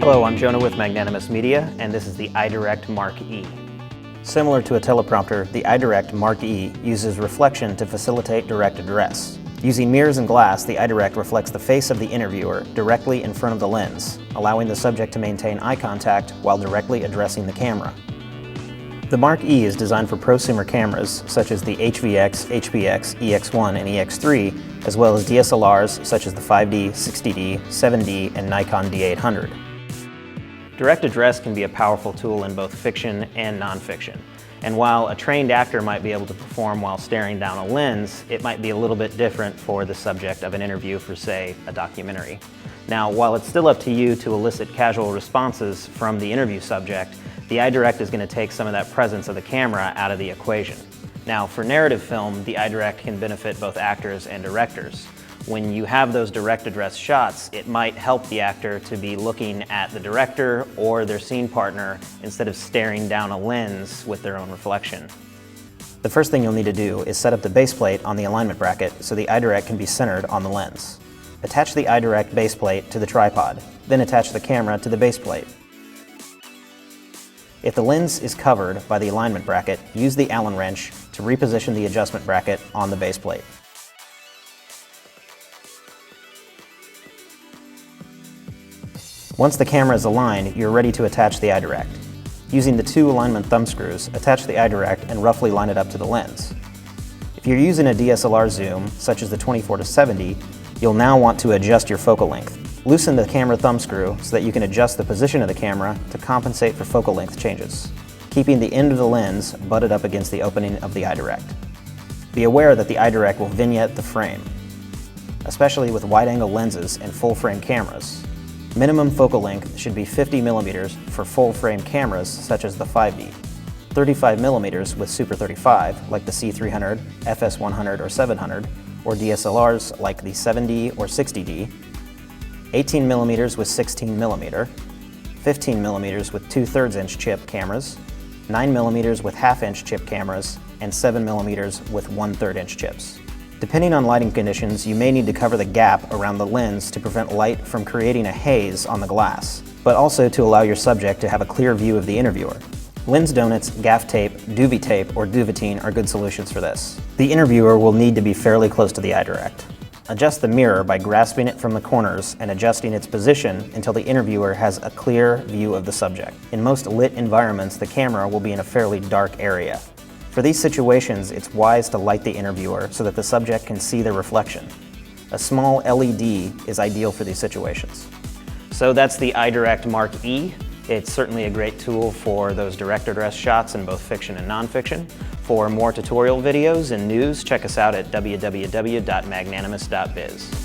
Hello, I'm Jonah with Magnanimous Media, and this is the EyeDirect Mark-E. Similar to a teleprompter, the EyeDirect Mark-E uses reflection to facilitate direct address. Using mirrors and glass, the EyeDirect reflects the face of the interviewer directly in front of the lens, allowing the subject to maintain eye contact while directly addressing the camera. The Mark-E is designed for prosumer cameras such as the HVX, HPX, EX1, and EX3, as well as DSLRs such as the 5D, 60D, 7D, and Nikon D800. Direct address can be a powerful tool in both fiction and nonfiction. And while a trained actor might be able to perform while staring down a lens, it might be a little bit different for the subject of an interview for, say, a documentary. Now, while it's still up to you to elicit casual responses from the interview subject, the EyeDirect is going to take some of that presence of the camera out of the equation. Now, for narrative film, the EyeDirect can benefit both actors and directors. When you have those direct address shots, it might help the actor to be looking at the director or their scene partner instead of staring down a lens with their own reflection. The first thing you'll need to do is set up the base plate on the alignment bracket so the EyeDirect can be centered on the lens. Attach the EyeDirect base plate to the tripod, then attach the camera to the base plate. If the lens is covered by the alignment bracket, use the Allen wrench to reposition the adjustment bracket on the base plate. Once the camera is aligned, you're ready to attach the EyeDirect. Using the two alignment thumb screws, attach the EyeDirect and roughly line it up to the lens. If you're using a DSLR zoom, such as the 24-70, you'll now want to adjust your focal length. Loosen the camera thumb screw so that you can adjust the position of the camera to compensate for focal length changes, keeping the end of the lens butted up against the opening of the EyeDirect. Be aware that the EyeDirect will vignette the frame, especially with wide-angle lenses and full-frame cameras. Minimum focal length should be 50 millimeters for full-frame cameras such as the 5D, 35 millimeters with Super 35 like the C300, FS100 or 700, or DSLRs like the 7D or 60D, 18 millimeters with 16 millimeter, 15 millimeters with 2/3 inch chip cameras, 9 millimeters with 1/2 inch chip cameras, and 7 millimeters with 1/3 inch chips. Depending on lighting conditions, you may need to cover the gap around the lens to prevent light from creating a haze on the glass, but also to allow your subject to have a clear view of the interviewer. Lens donuts, gaff tape, duvet tape, or duvetine are good solutions for this. The interviewer will need to be fairly close to the EyeDirect. Adjust the mirror by grasping it from the corners and adjusting its position until the interviewer has a clear view of the subject. In most lit environments, the camera will be in a fairly dark area. For these situations, it's wise to light the interviewer so that the subject can see the reflection. A small LED is ideal for these situations. So that's the EyeDirect Mark-E. It's certainly a great tool for those direct address shots in both fiction and nonfiction. For more tutorial videos and news, check us out at www.magnanimous.biz.